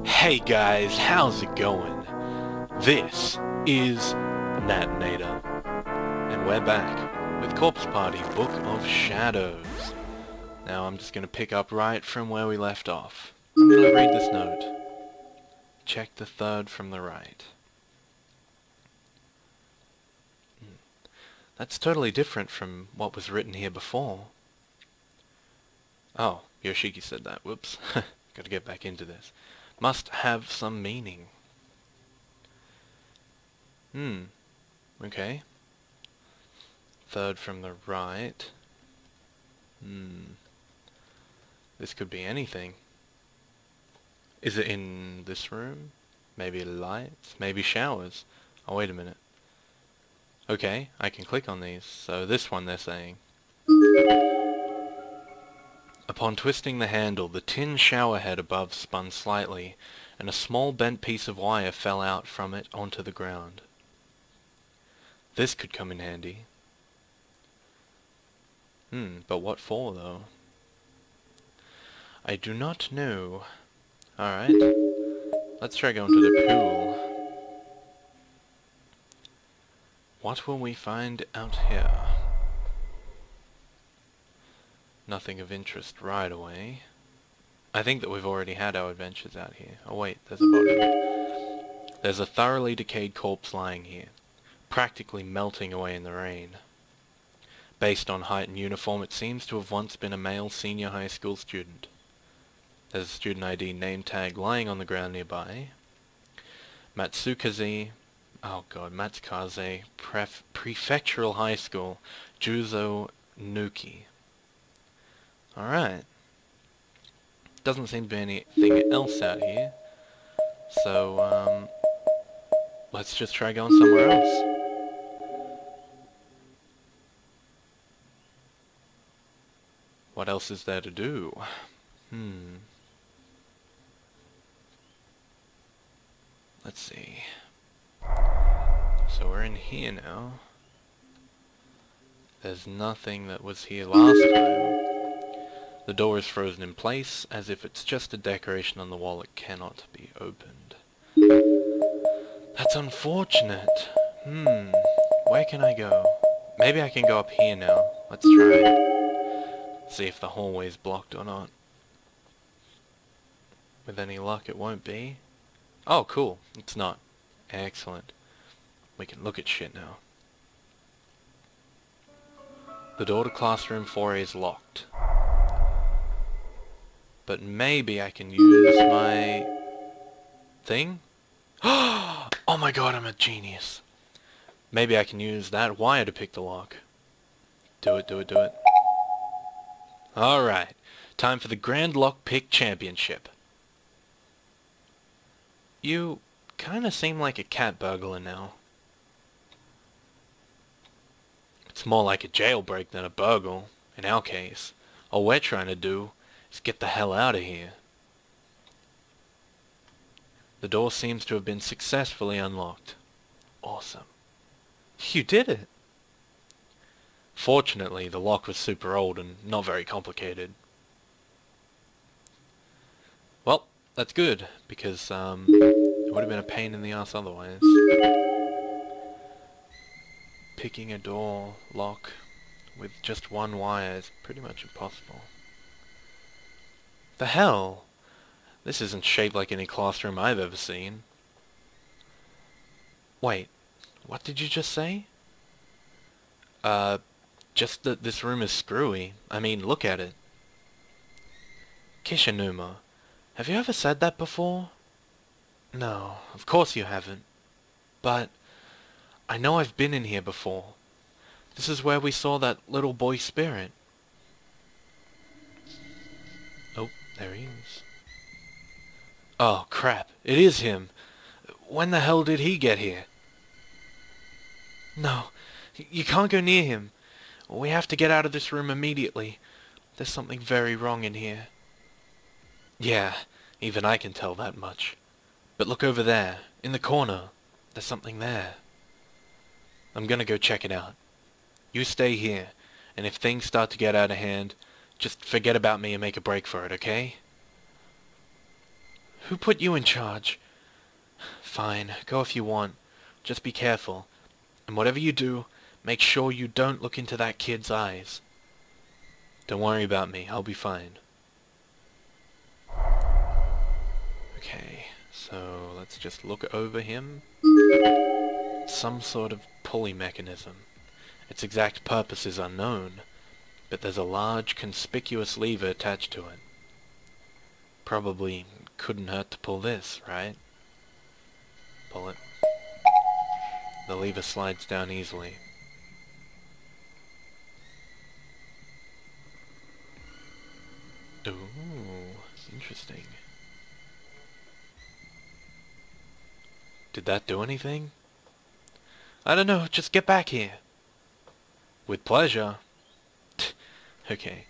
Hey guys, how's it going? This is Natinator, and we're back with Corpse Party Book of Shadows. Now I'm just going to pick up right from where we left off. I'm going to read this note. Check the third from the right. That's totally different from what was written here before. Oh, Yoshiki said that. Whoops. Gotta get back into this. Must have some meaning. Okay. Third from the right. This could be anything. Is it in this room? Maybe lights? Maybe showers? Oh, wait a minute. Okay, I can click on these. So this one they're saying. Upon twisting the handle, the tin shower head above spun slightly, and a small bent piece of wire fell out from it onto the ground. This could come in handy. But what for, though? I do not know. Alright. Let's try going to the pool. What will we find out here? Nothing of interest right away. I think that we've already had our adventures out here. Oh wait, there's a body. There's a thoroughly decayed corpse lying here, practically melting away in the rain. Based on height and uniform, it seems to have once been a male senior high school student. There's a student ID name tag lying on the ground nearby. Matsukaze Prefectural High School, Juzo Nuki. Alright. Doesn't seem to be anything else out here. So, let's just try going somewhere else. What else is there to do? Let's see. So we're in here now. There's nothing that was here last time. The door is frozen in place, as if it's just a decoration on the wall that cannot be opened. That's unfortunate. Where can I go? Maybe I can go up here now. Let's try. See if the hallway's blocked or not. With any luck, it won't be. Oh, cool. It's not. Excellent. We can look at shit now. The door to classroom 4A is locked. But maybe I can use my thing? Oh my god, I'm a genius. Maybe I can use that wire to pick the lock. Do it, do it, do it. Alright. Time for the Grand Lock Pick Championship. You kinda seem like a cat burglar now. It's more like a jailbreak than a burgle, in our case. All we're trying to do is get the hell out of here. The door seems to have been successfully unlocked. Awesome. You did it! Fortunately, the lock was super old and not very complicated. Well, that's good, because it would have been a pain in the ass otherwise. Picking a door lock with just one wire is pretty much impossible. The hell? This isn't shaped like any classroom I've ever seen. Wait, what did you just say? Just that this room is screwy. I mean, look at it. Kishinuma, have you ever said that before? No, of course you haven't. But I know I've been in here before. This is where we saw that little boy spirit. Oh, there he is. Oh, crap. It is him. When the hell did he get here? No, you can't go near him. We have to get out of this room immediately. There's something very wrong in here. Yeah, even I can tell that much. But look over there, in the corner. There's something there. I'm gonna go check it out. You stay here, and if things start to get out of hand, just forget about me and make a break for it, okay? Who put you in charge? Fine, go if you want. Just be careful. And whatever you do, make sure you don't look into that kid's eyes. Don't worry about me, I'll be fine. Okay, so let's just look over him. Some sort of pulley mechanism. Its exact purpose is unknown, but there's a large, conspicuous lever attached to it. Probably couldn't hurt to pull this, right? Pull it. The lever slides down easily. Ooh, interesting. Did that do anything? I don't know, just get back here. With pleasure. Okay,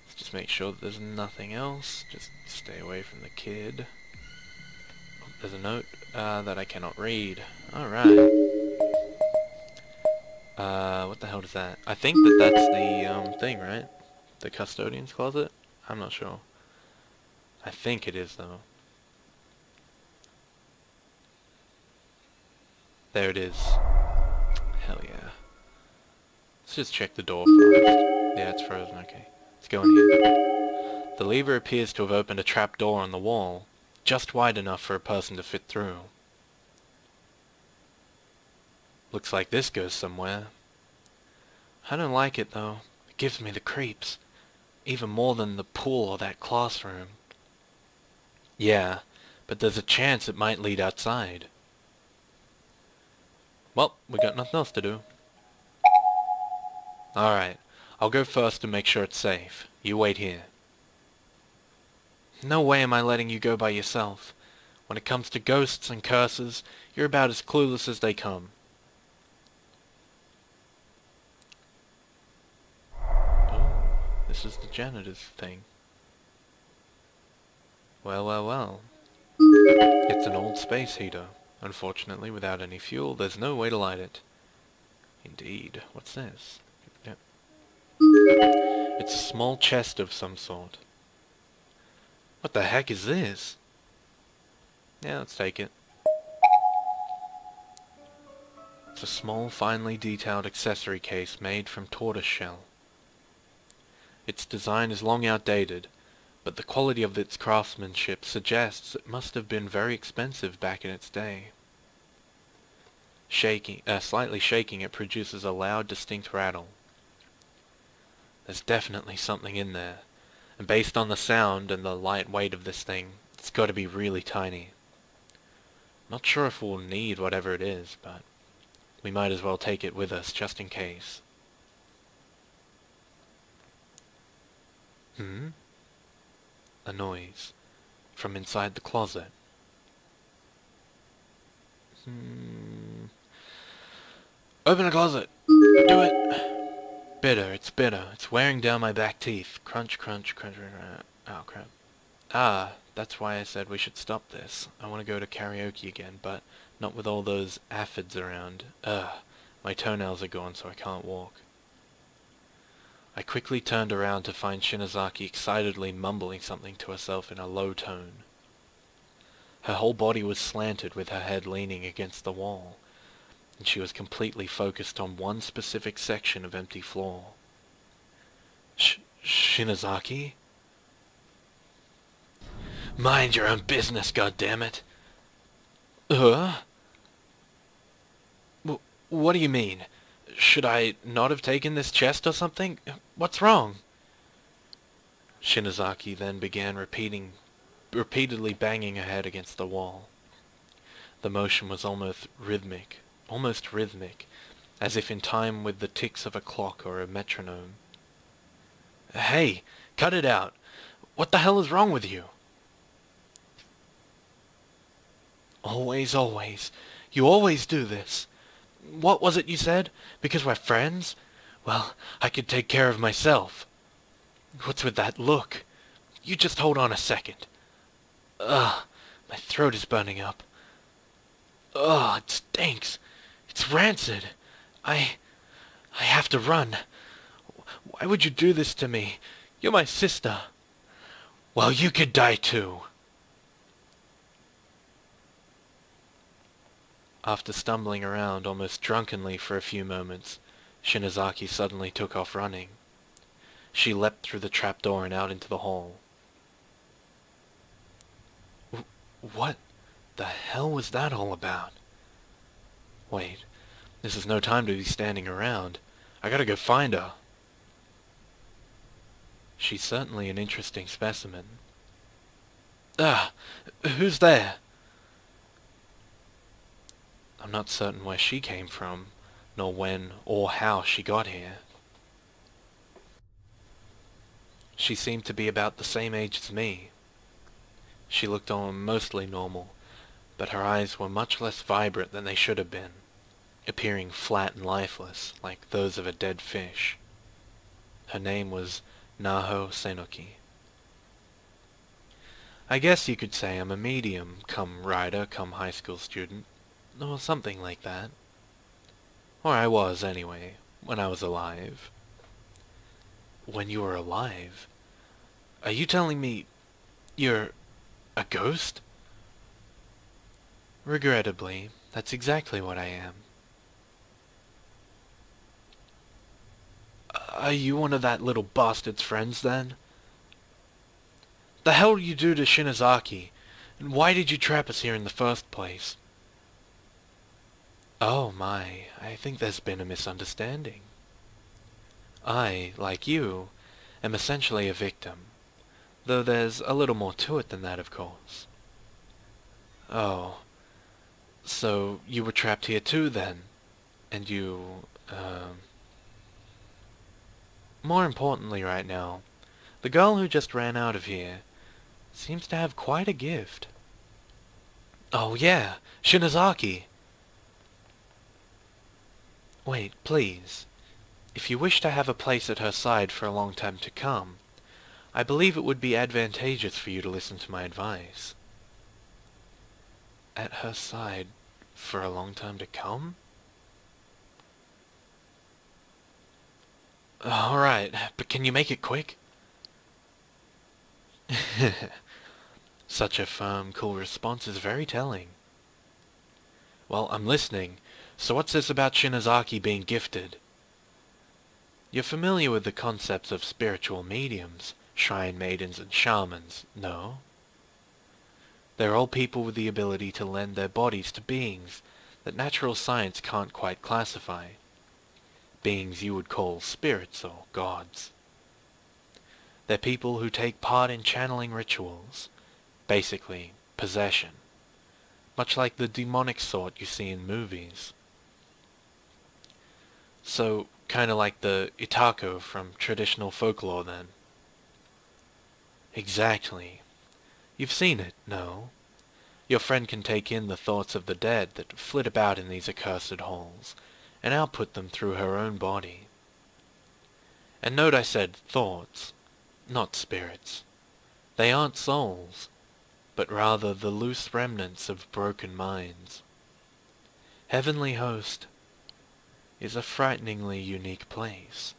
let's just make sure that there's nothing else. Just stay away from the kid. Oh, there's a note that I cannot read. Alright. What the hell is that? I think that that's the thing, right? The custodian's closet? I'm not sure. I think it is, though. There it is. Hell yeah. Let's just check the door first. Yeah, it's frozen, okay. Let's go in here. The lever appears to have opened a trap door on the wall, just wide enough for a person to fit through. Looks like this goes somewhere. I don't like it, though. It gives me the creeps. Even more than the pool or that classroom. Yeah, but there's a chance it might lead outside. Well, we got nothing else to do. Alright, I'll go first and make sure it's safe. You wait here. No way am I letting you go by yourself. When it comes to ghosts and curses, you're about as clueless as they come. Oh, this is the janitor's thing. Well, well, well. It's an old space heater. Unfortunately, without any fuel, there's no way to light it. Indeed. What's this? Yep. It's a small chest of some sort. What the heck is this? Yeah, let's take it. It's a small, finely detailed accessory case made from tortoiseshell. Its design is long outdated, but the quality of its craftsmanship suggests it must have been very expensive back in its day. Slightly shaking it produces a loud, distinct rattle. There's definitely something in there, and based on the sound and the light weight of this thing, it's got to be really tiny. Not sure if we'll need whatever it is, but we might as well take it with us just in case. A noise from inside the closet. Open the closet! Do it! Bitter, it's bitter. It's wearing down my back teeth. Crunch, crunch, crunch, crunch. Oh, crap. Ah, that's why I said we should stop this. I want to go to karaoke again, but not with all those aphids around. Ugh, my toenails are gone so I can't walk. I quickly turned around to find Shinozaki excitedly mumbling something to herself in a low tone. Her whole body was slanted with her head leaning against the wall, and she was completely focused on one specific section of empty floor. Shinozaki? Mind your own business, goddammit! What do you mean? Should I not have taken this chest or something? What's wrong? Shinozaki then began repeatedly banging her head against the wall. The motion was almost rhythmic, as if in time with the ticks of a clock or a metronome. Hey, cut it out! What the hell is wrong with you? Always, always. You always do this. What was it you said? Because we're friends? Well, I could take care of myself. What's with that look? You just hold on a second. Ugh, my throat is burning up. Ugh, it stinks. It's rancid. I have to run. Why would you do this to me? You're my sister. Well, you could die too. After stumbling around almost drunkenly for a few moments, Shinozaki suddenly took off running. She leapt through the trapdoor and out into the hall. What the hell was that all about? Wait, this is no time to be standing around. I gotta go find her. She's certainly an interesting specimen. Ah, who's there? I'm not certain where she came from, nor when or how she got here. She seemed to be about the same age as me. She looked on mostly normal, but her eyes were much less vibrant than they should have been, appearing flat and lifeless, like those of a dead fish. Her name was Naho Senoki. I guess you could say I'm a medium, come writer, come high school student, or something like that. Or I was, anyway, when I was alive. When you were alive? Are you telling me you're a ghost? Regrettably, that's exactly what I am. Are you one of that little bastard's friends, then? The hell did you do to Shinozaki? And why did you trap us here in the first place? Oh my, I think there's been a misunderstanding. I, like you, am essentially a victim, though there's a little more to it than that, of course. Oh, so you were trapped here too, then? And you, More importantly right now, the girl who just ran out of here seems to have quite a gift. Oh yeah, Shinozaki! Wait, please. If you wish to have a place at her side for a long time to come, I believe it would be advantageous for you to listen to my advice. At her side for a long time to come? Alright, but can you make it quick? Such a firm, cool response is very telling. Well, I'm listening. So what's this about Shinozaki being gifted? You're familiar with the concepts of spiritual mediums, shrine maidens and shamans, no? They're all people with the ability to lend their bodies to beings that natural science can't quite classify. Beings you would call spirits or gods. They're people who take part in channeling rituals, basically possession, much like the demonic sort you see in movies. So, kinda like the Itako from traditional folklore then. Exactly. You've seen it, no? Your friend can take in the thoughts of the dead that flit about in these accursed halls, and output them through her own body. And note I said thoughts, not spirits. They aren't souls, but rather the loose remnants of broken minds. Heavenly Host is a frighteningly unique place.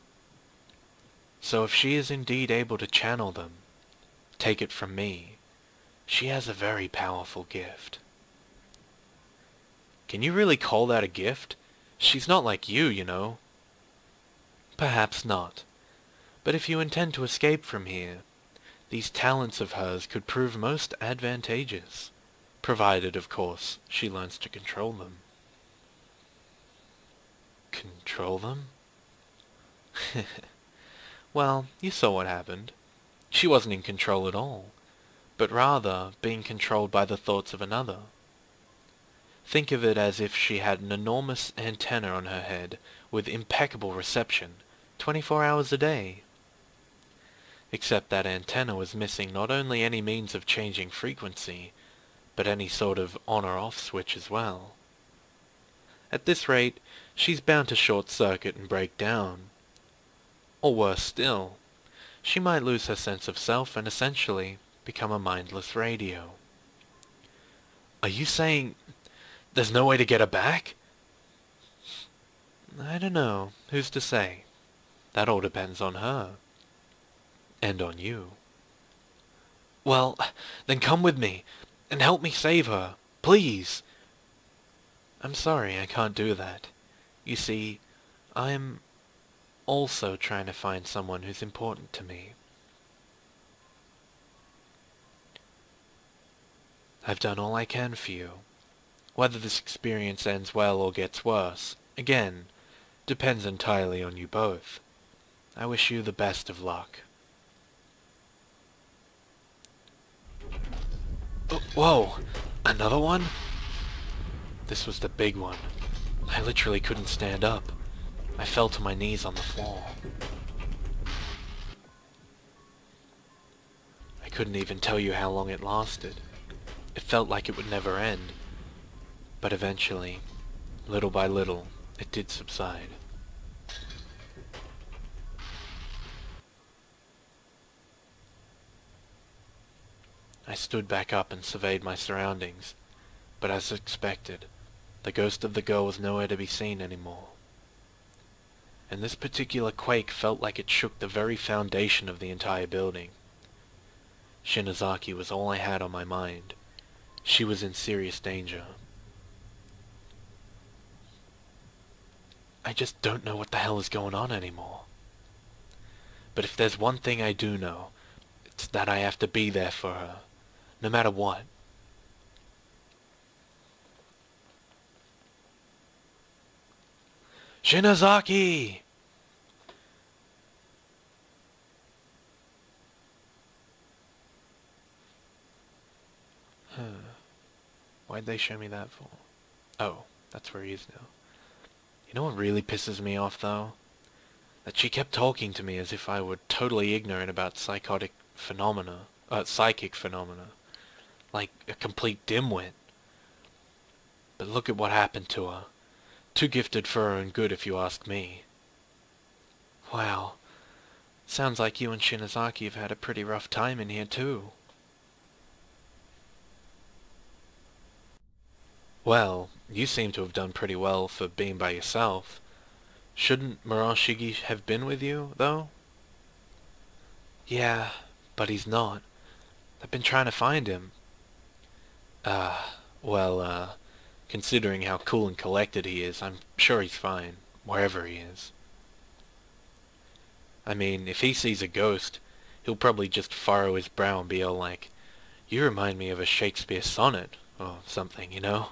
So if she is indeed able to channel them, take it from me, she has a very powerful gift. Can you really call that a gift? She's not like you, you know. Perhaps not. But if you intend to escape from here, these talents of hers could prove most advantageous, provided, of course, she learns to control them. Control them? Well, you saw what happened. She wasn't in control at all, but rather being controlled by the thoughts of another. Think of it as if she had an enormous antenna on her head with impeccable reception, 24 hours a day. Except that antenna was missing not only any means of changing frequency, but any sort of on or off switch as well. At this rate, she's bound to short-circuit and break down. Or worse still, she might lose her sense of self and essentially become a mindless radio. Are you saying there's no way to get her back? I don't know. Who's to say? That all depends on her. And on you. Well, then come with me, and help me save her, please. I'm sorry, I can't do that. You see, I'm also trying to find someone who's important to me. I've done all I can for you. Whether this experience ends well or gets worse, again, depends entirely on you both. I wish you the best of luck. Oh, whoa! Another one? This was the big one. I literally couldn't stand up. I fell to my knees on the floor. I couldn't even tell you how long it lasted. It felt like it would never end. But eventually, little by little, it did subside. I stood back up and surveyed my surroundings, but as expected, the ghost of the girl was nowhere to be seen anymore. And this particular quake felt like it shook the very foundation of the entire building. Shinozaki was all I had on my mind. She was in serious danger. I just don't know what the hell is going on anymore. But if there's one thing I do know, it's that I have to be there for her, no matter what. Shinozaki! Why'd they show me that for? Oh, that's where he is now. You know what really pisses me off, though? That she kept talking to me as if I were totally ignorant about psychic phenomena. Like a complete dimwit. But look at what happened to her. Too gifted for her own good, if you ask me. Wow. Sounds like you and Shinozaki have had a pretty rough time in here, too. Well, you seem to have done pretty well for being by yourself. Shouldn't Murashige have been with you, though? Yeah, but he's not. I've been trying to find him. Considering how cool and collected he is, I'm sure he's fine, wherever he is. I mean, if he sees a ghost, he'll probably just furrow his brow and be all like, "You remind me of a Shakespeare sonnet," or something, you know?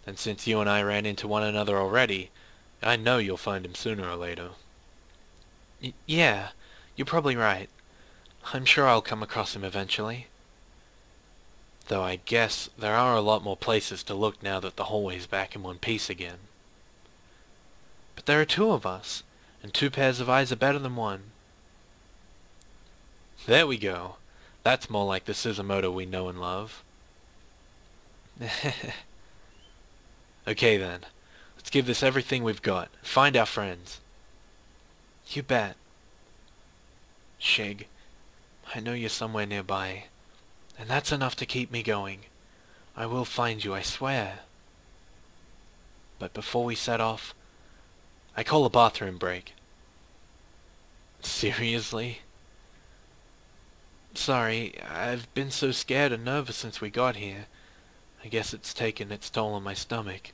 And since you and I ran into one another already, I know you'll find him sooner or later. Yeah, you're probably right. I'm sure I'll come across him eventually. Though I guess there are a lot more places to look now that the hallway's back in one piece again. But there are two of us, and two pairs of eyes are better than one. There we go. That's more like the Suzumoto we know and love. Okay then, let's give this everything we've got. Find our friends. You bet. Shig, I know you're somewhere nearby, and that's enough to keep me going. I will find you, I swear. But before we set off, I call a bathroom break. Seriously? Sorry, I've been so scared and nervous since we got here. I guess it's taken its toll on my stomach.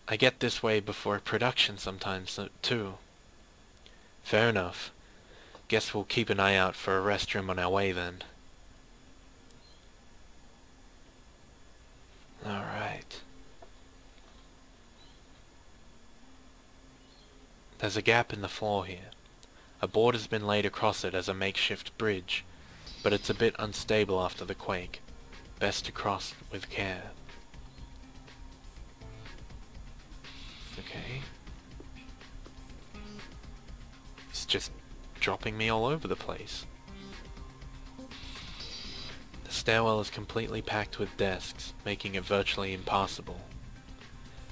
I get this way before a production sometimes, too. Fair enough. Guess we'll keep an eye out for a restroom on our way then. Alright. There's a gap in the floor here. A board has been laid across it as a makeshift bridge, but it's a bit unstable after the quake. Best to cross with care. Okay. It's just dropping me all over the place. The stairwell is completely packed with desks, making it virtually impassable.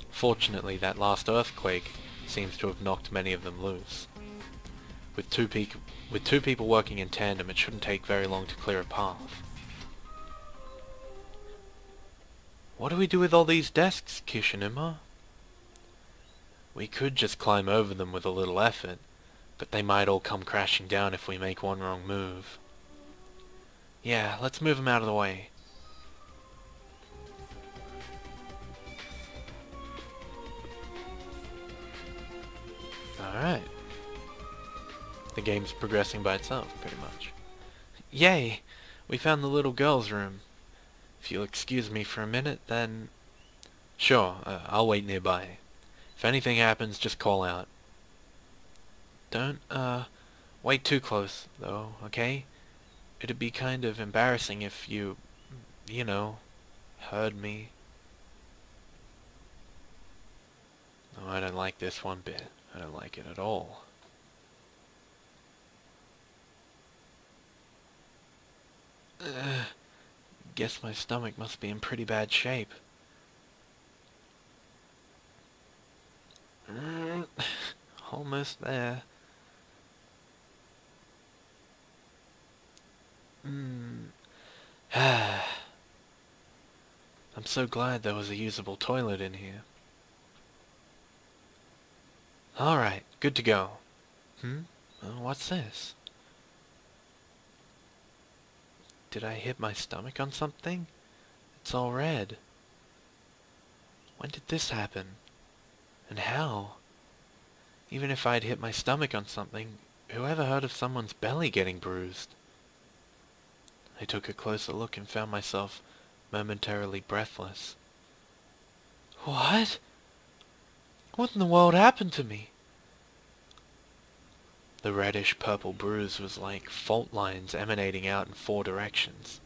Fortunately, that last earthquake seems to have knocked many of them loose. With two people working in tandem, it shouldn't take very long to clear a path. What do we do with all these desks, Kishinuma? We could just climb over them with a little effort, but they might all come crashing down if we make one wrong move. Yeah, let's move them out of the way. The game's progressing by itself, pretty much. Yay! We found the little girl's room. If you'll excuse me for a minute, then... Sure, I'll wait nearby. If anything happens, just call out. Don't, wait too close, though, okay? It'd be kind of embarrassing if you know, heard me. No, I don't like this one bit. I don't like it at all. Guess my stomach must be in pretty bad shape. Almost there. I'm so glad there was a usable toilet in here. Alright, good to go. What's this? Did I hit my stomach on something? It's all red. When did this happen? And how? Even if I'd hit my stomach on something, who ever heard of someone's belly getting bruised? I took a closer look and found myself momentarily breathless. What? What in the world happened to me? The reddish-purple bruise was like fault lines emanating out in 4 directions,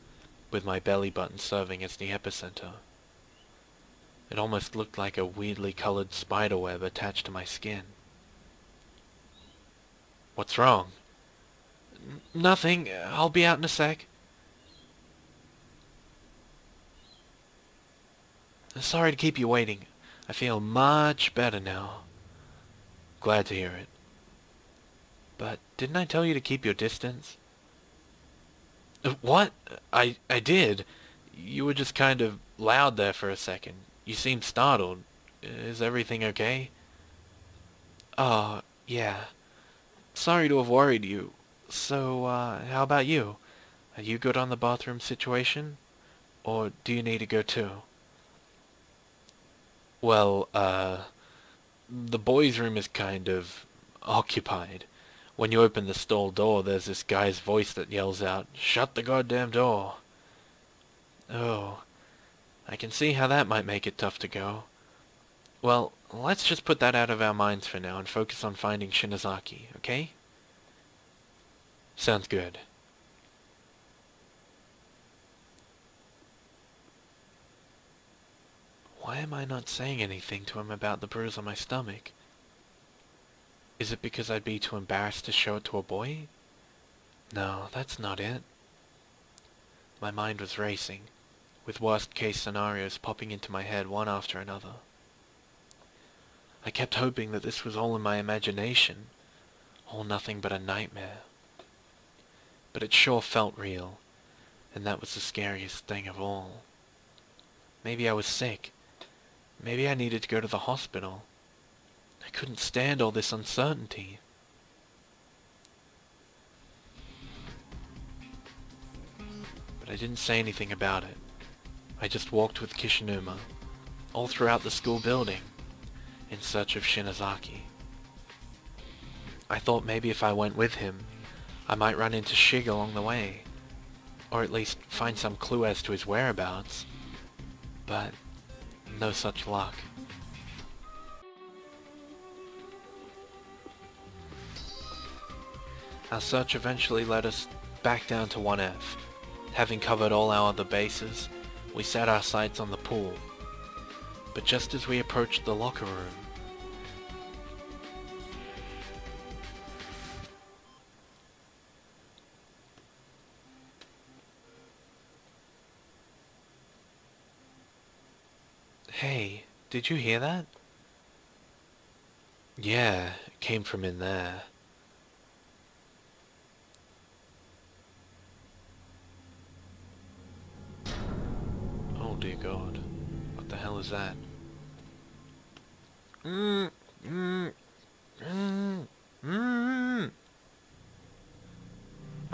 with my belly button serving as the epicenter. It almost looked like a weirdly colored spiderweb attached to my skin. What's wrong? Nothing. I'll be out in a sec. Sorry to keep you waiting. I feel much better now. Glad to hear it. But didn't I tell you to keep your distance? What? I did. You were just kind of loud there for a second. You seemed startled. Is everything okay? Oh, yeah. Sorry to have worried you. So, how about you? Are you good on the bathroom situation? Or do you need to go too? Well, the boys' room is kind of occupied. When you open the stall door, there's this guy's voice that yells out, "Shut the goddamn door!" Oh, I can see how that might make it tough to go. Well, let's just put that out of our minds for now and focus on finding Shinozaki, okay? Sounds good. Why am I not saying anything to him about the bruise on my stomach? Is it because I'd be too embarrassed to show it to a boy? No, that's not it. My mind was racing, with worst-case scenarios popping into my head one after another. I kept hoping that this was all in my imagination, all nothing but a nightmare. But it sure felt real, and that was the scariest thing of all. Maybe I was sick. Maybe I needed to go to the hospital. I couldn't stand all this uncertainty. But I didn't say anything about it. I just walked with Kishinuma, all throughout the school building, in search of Shinozaki. I thought maybe if I went with him, I might run into Shig along the way, or at least find some clue as to his whereabouts. But no such luck. Our search eventually led us back down to 1F. Having covered all our other bases, we set our sights on the pool. But just as we approached the locker room, hey, did you hear that? Yeah, it came from in there. Oh dear God, what the hell is that? A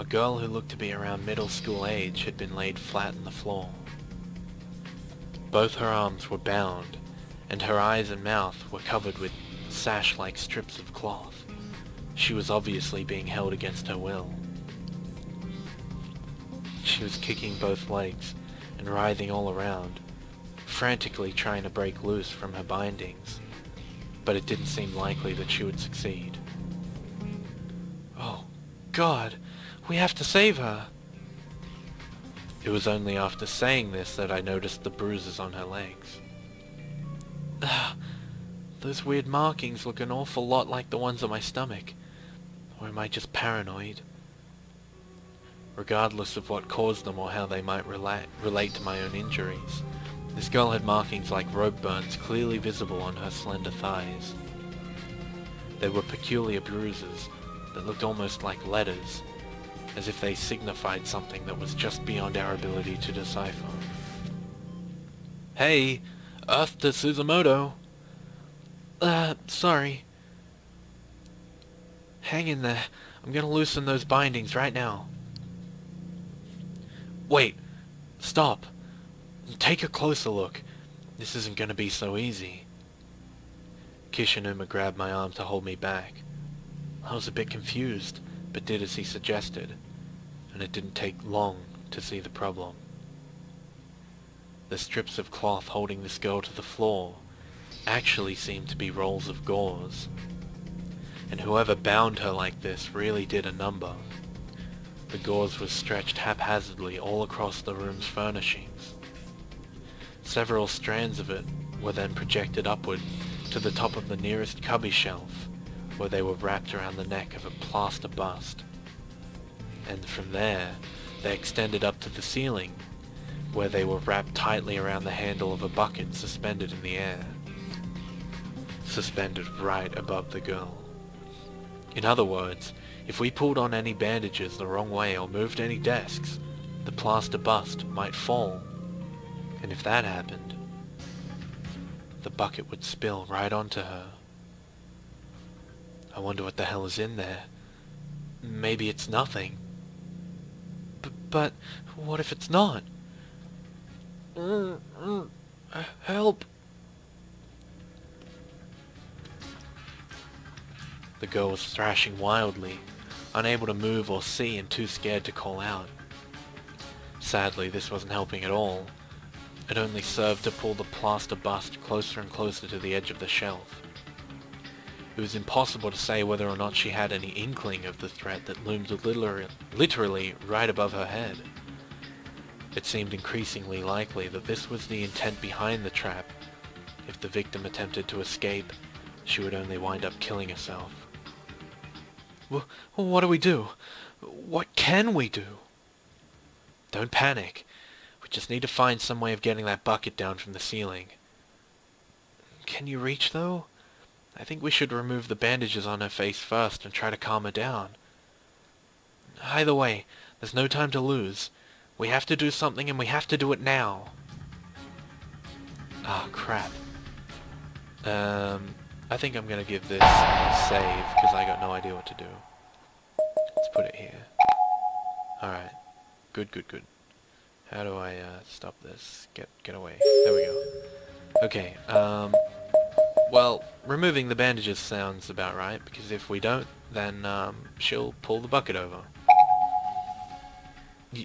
girl who looked to be around middle school age had been laid flat on the floor. Both her arms were bound, and her eyes and mouth were covered with sash-like strips of cloth. She was obviously being held against her will. She was kicking both legs and writhing all around, frantically trying to break loose from her bindings, but it didn't seem likely that she would succeed. Oh, God, we have to save her! It was only after saying this that I noticed the bruises on her legs. Ugh, those weird markings look an awful lot like the ones on my stomach. Or am I just paranoid? Regardless of what caused them or how they might relate to my own injuries, this girl had markings like rope burns clearly visible on her slender thighs. They were peculiar bruises that looked almost like letters, as if they signified something that was just beyond our ability to decipher. Hey! Earth to Suzumoto! Sorry. Hang in there. I'm gonna loosen those bindings right now. Wait! Stop! Take a closer look. This isn't gonna be so easy. Kishinuma grabbed my arm to hold me back. I was a bit confused, but did as he suggested, and it didn't take long to see the problem. The strips of cloth holding this girl to the floor actually seemed to be rolls of gauze, and whoever bound her like this really did a number. The gauze was stretched haphazardly all across the room's furnishings. Several strands of it were then projected upward to the top of the nearest cubby shelf, where they were wrapped around the neck of a plaster bust. And from there, they extended up to the ceiling, where they were wrapped tightly around the handle of a bucket suspended in the air. Suspended right above the girl. In other words, if we pulled on any bandages the wrong way or moved any desks, the plaster bust might fall. And if that happened, the bucket would spill right onto her. I wonder what the hell is in there. Maybe it's nothing. But what if it's not? Help! The girl was thrashing wildly, unable to move or see and too scared to call out. Sadly, this wasn't helping at all. It only served to pull the plaster bust closer and closer to the edge of the shelf. It was impossible to say whether or not she had any inkling of the threat that loomed literally right above her head. It seemed increasingly likely that this was the intent behind the trap. If the victim attempted to escape, she would only wind up killing herself. What do we do? What can we do? Don't panic. We just need to find some way of getting that bucket down from the ceiling. Can you reach, though? I think we should remove the bandages on her face first and try to calm her down. Either way, there's no time to lose. We have to do something, and we have to do it now. Ah, crap. I think I'm gonna give this a save, because I got no idea what to do. Let's put it here. Alright. Good. How do I, stop this? Get away. There we go. Okay, well, removing the bandages sounds about right, because if we don't, then, she'll pull the bucket over.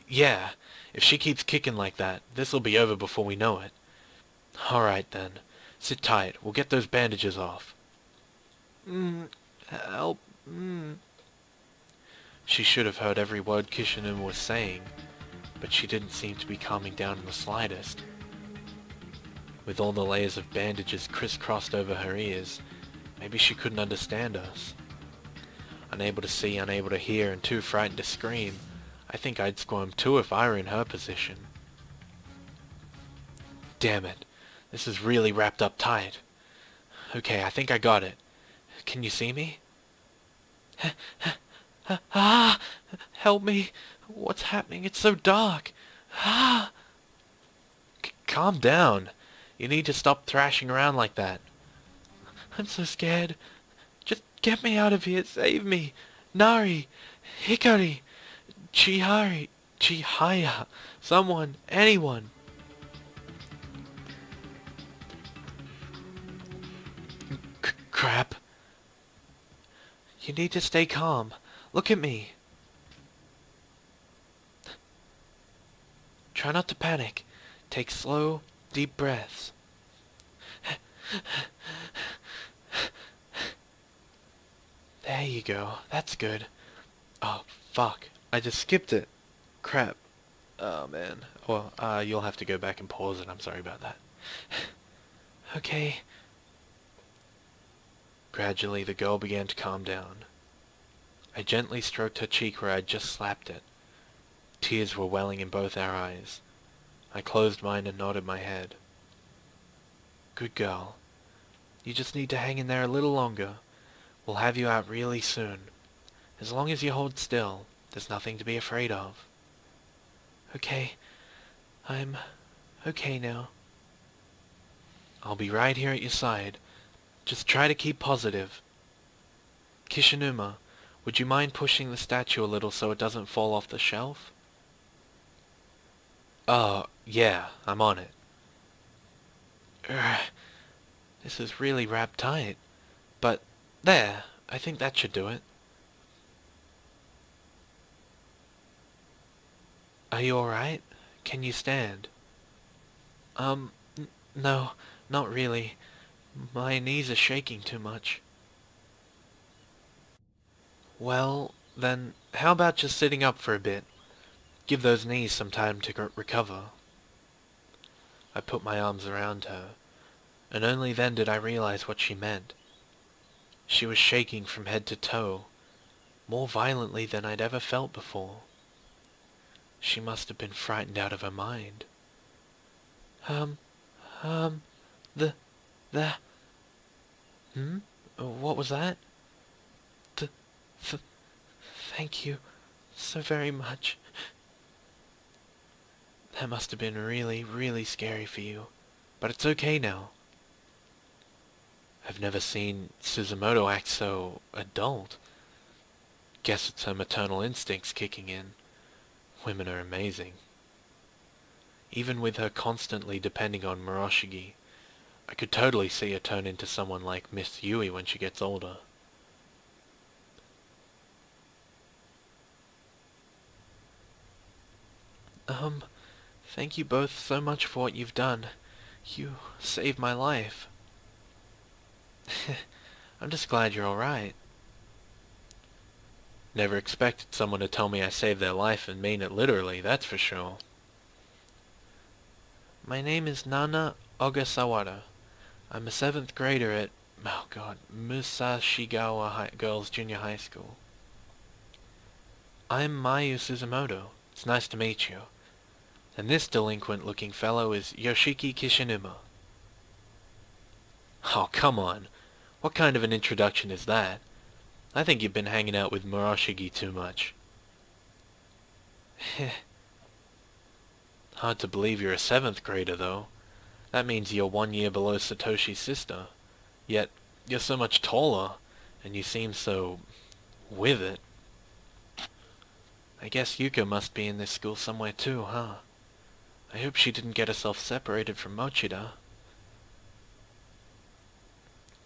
Yeah, if she keeps kicking like that, this'll be over before we know it. Alright then. Sit tight. We'll get those bandages off. Help. She should have heard every word Kishinuma was saying, but she didn't seem to be calming down in the slightest. With all the layers of bandages crisscrossed over her ears, maybe she couldn't understand us. Unable to see, unable to hear, and too frightened to scream, I think I'd squirm too if I were in her position. Damn it. This is really wrapped up tight. Okay, I think I got it. Can you see me? Help me. What's happening? It's so dark. Calm down. You need to stop thrashing around like that. I'm so scared. Just get me out of here. Save me. Nari. Hikari. Chihaya. Someone. Anyone. Crap. You need to stay calm. Look at me. Try not to panic. Take slow, deep breaths. There you go. That's good. Oh, fuck. I just skipped it. Crap. Oh, man. Well, you'll have to go back and pause it. I'm sorry about that. Okay. Gradually, the girl began to calm down. I gently stroked her cheek where I'd just slapped it. Tears were welling in both our eyes. I closed mine and nodded my head. Good girl. You just need to hang in there a little longer. We'll have you out really soon. As long as you hold still, there's nothing to be afraid of. Okay. I'm okay now. I'll be right here at your side. Just try to keep positive. Kishinuma, would you mind pushing the statue a little so it doesn't fall off the shelf? Oh, yeah, I'm on it. This is really wrapped tight. But, there, I think that should do it. Are you alright? Can you stand? No, not really. My knees are shaking too much. Well, then, how about just sitting up for a bit? Give those knees some time to recover. I put my arms around her, and only then did I realize what she meant. She was shaking from head to toe, more violently than I'd ever felt before. She must have been frightened out of her mind. What was that? Thank you so very much. That must have been really, really scary for you, but it's okay now. I've never seen Suzumoto act so adult. Guess it's her maternal instincts kicking in. Women are amazing. Even with her constantly depending on Murashige, I could totally see her turn into someone like Miss Yui when she gets older. Thank you both so much for what you've done. You saved my life. I'm just glad you're alright. Never expected someone to tell me I saved their life and mean it literally, that's for sure. My name is Nana Ogasawara. I'm a 7th grader at, Musashigawa Girls Junior High School. I'm Mayu Suzumoto. It's nice to meet you. And this delinquent-looking fellow is Yoshiki Kishinuma. Oh, come on. What kind of an introduction is that? I think you've been hanging out with Murashige too much. Hard to believe you're a 7th grader, though. That means you're 1 year below Satoshi's sister. Yet, you're so much taller, and you seem so... with it. I guess Yuka must be in this school somewhere too, huh? I hope she didn't get herself separated from Mochida.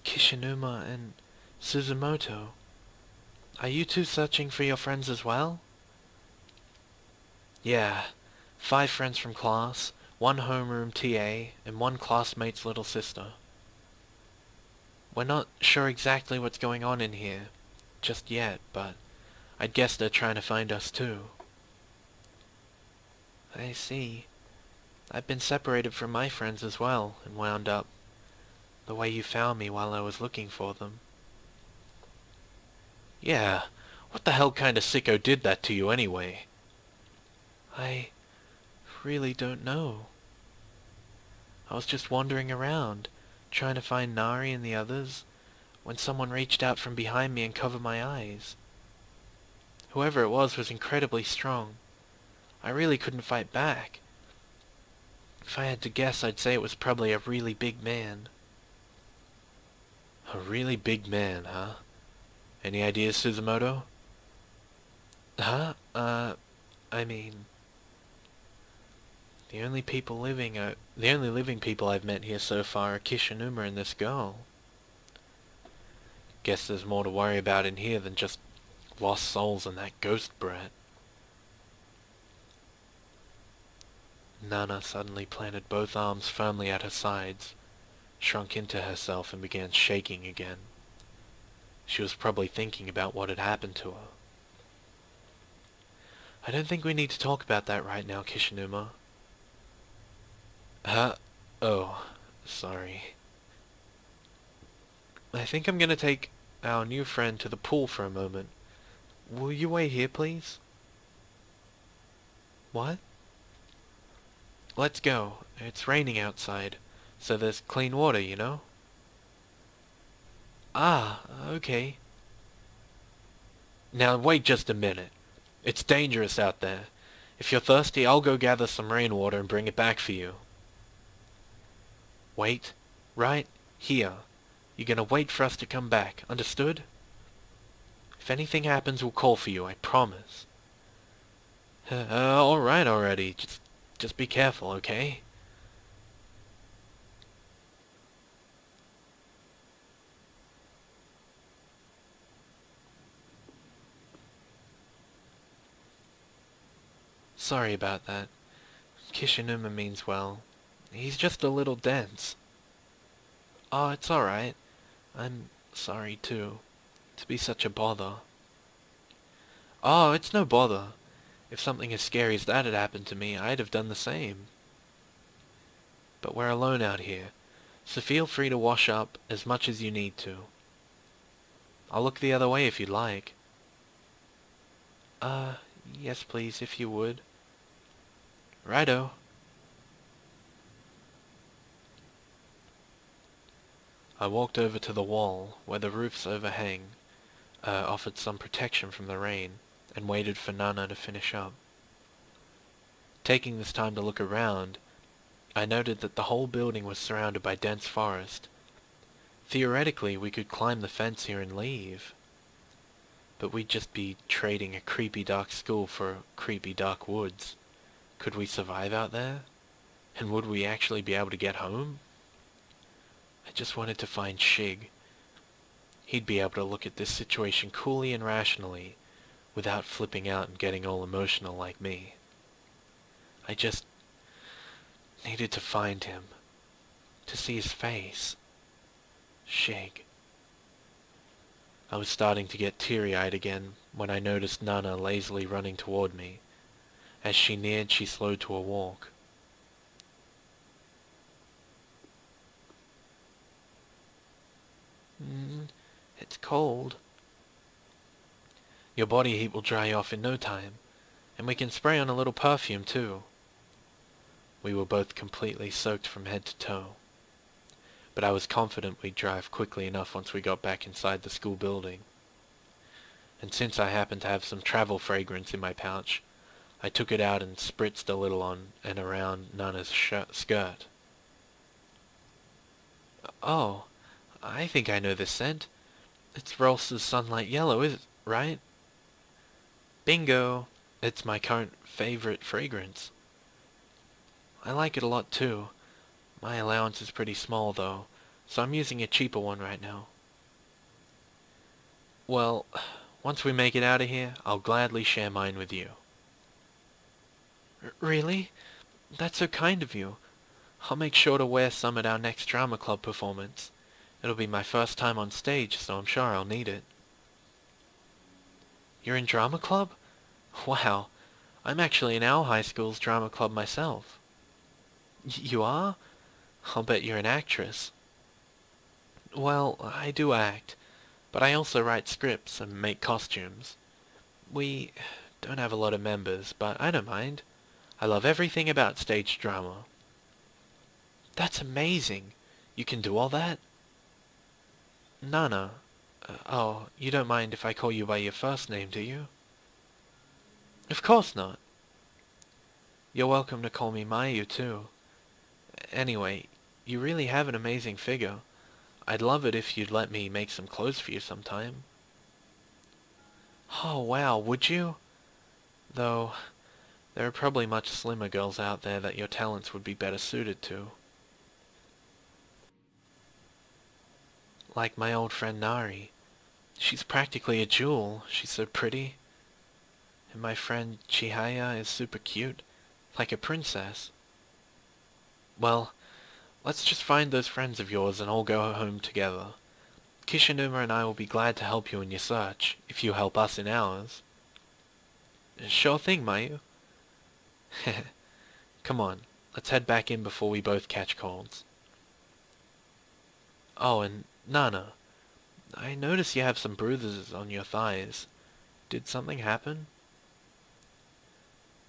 Kishinuma and Suzumoto. Are you two searching for your friends as well? Yeah. 5 friends from class, 1 homeroom TA, and 1 classmate's little sister. We're not sure exactly what's going on in here just yet, but I'd guess they're trying to find us too. I see. I've been separated from my friends as well, and wound up the way you found me while I was looking for them. Yeah, what the hell kind of sicko did that to you anyway? I really don't know. I was just wandering around, trying to find Nari and the others, when someone reached out from behind me and covered my eyes. Whoever it was incredibly strong. I really couldn't fight back. If I had to guess, I'd say it was probably a really big man. A really big man, huh? Any ideas, Suzumoto? Huh? I mean... The only living people I've met here so far are Kishinuma and this girl. Guess there's more to worry about in here than just lost souls and that ghost brat. Nana suddenly planted both arms firmly at her sides, shrunk into herself and began shaking again. She was probably thinking about what had happened to her. I don't think we need to talk about that right now, Kishinuma. Oh, sorry. I think I'm gonna take our new friend to the pool for a moment. Will you wait here, please? What? Let's go. It's raining outside, so there's clean water, you know? Ah, okay. Now wait just a minute. It's dangerous out there. If you're thirsty, I'll go gather some rainwater and bring it back for you. Wait. Right here. You're gonna wait for us to come back. Understood? If anything happens, we'll call for you, I promise. Alright already. Just be careful, okay? Sorry about that. Kishinuma means well. He's just a little dense. Oh, it's alright. I'm sorry too. To be such a bother. Oh, it's no bother. If something as scary as that had happened to me, I'd have done the same. But we're alone out here, so feel free to wash up as much as you need to. I'll look the other way if you'd like. Yes please, if you would. Righto. I walked over to the wall, where the roofs overhang, offered some protection from the rain, and waited for Nana to finish up. Taking this time to look around, I noted that the whole building was surrounded by dense forest. Theoretically, we could climb the fence here and leave. But we'd just be trading a creepy dark school for creepy dark woods. Could we survive out there? And would we actually be able to get home? I just wanted to find Shig. He'd be able to look at this situation coolly and rationally, without flipping out and getting all emotional like me. I just needed to find him. To see his face. Shig. I was starting to get teary-eyed again when I noticed Nana lazily running toward me. As she neared, she slowed to a walk. It's cold. Your body heat will dry off in no time, and we can spray on a little perfume too. We were both completely soaked from head to toe, but I was confident we'd drive quickly enough once we got back inside the school building. And since I happened to have some travel fragrance in my pouch, I took it out and spritzed a little on and around Nana's skirt. Oh, I think I know this scent. It's Rols's Sunlight Yellow, right? Bingo! It's my current favorite fragrance. I like it a lot too. My allowance is pretty small though, so I'm using a cheaper one right now. Well, once we make it out of here, I'll gladly share mine with you. Really? That's so kind of you. I'll make sure to wear some at our next drama club performance. It'll be my first time on stage, so I'm sure I'll need it. You're in drama club? Wow, I'm actually in our high school's drama club myself. You are? I'll bet you're an actress. Well, I do act, but I also write scripts and make costumes. We don't have a lot of members, but I don't mind. I love everything about stage drama. That's amazing. You can do all that? Nana. Oh, you don't mind if I call you by your first name, do you? Of course not. You're welcome to call me Mayu, too. Anyway, you really have an amazing figure. I'd love it if you'd let me make some clothes for you sometime. Oh, wow, would you? Though, there are probably much slimmer girls out there that your talents would be better suited to. Like my old friend Nari. She's practically a jewel. She's so pretty. And my friend Chihaya is super cute. Like a princess. Well, let's just find those friends of yours and all go home together. Kishinuma and I will be glad to help you in your search, if you help us in ours. Sure thing, Mayu. Come on, let's head back in before we both catch colds. Oh, and Nana, I notice you have some bruises on your thighs. Did something happen?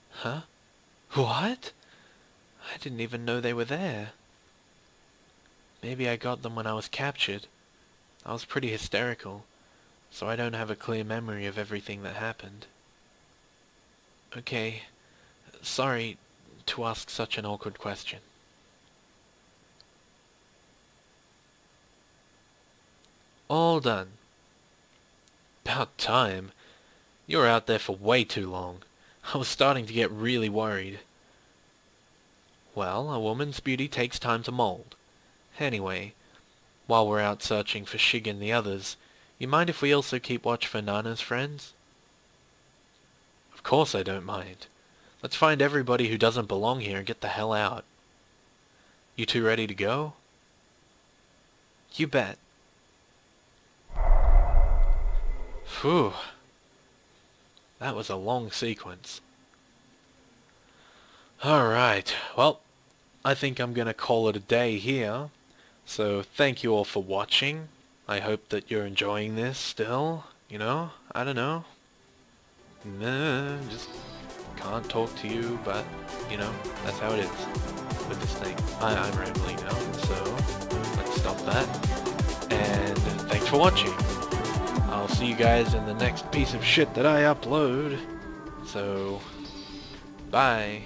Huh? What? I didn't even know they were there. Maybe I got them when I was captured. I was pretty hysterical, so I don't have a clear memory of everything that happened. Okay, sorry to ask such an awkward question. All done. About time. You were out there for way too long. I was starting to get really worried. Well, a woman's beauty takes time to mold. Anyway, while we're out searching for Shig and the others, you mind if we also keep watch for Nana's friends? Of course I don't mind. Let's find everybody who doesn't belong here and get the hell out. You two ready to go? You bet. Phew. That was a long sequence. Alright, well, I think I'm gonna call it a day here. So thank you all for watching. I hope that you're enjoying this still. You know, I don't know. Nah, just can't talk to you, but, you know, that's how it is with this thing. I'm rambling now, so let's stop that. And thanks for watching. I'll see you guys in the next piece of shit that I upload. So, bye.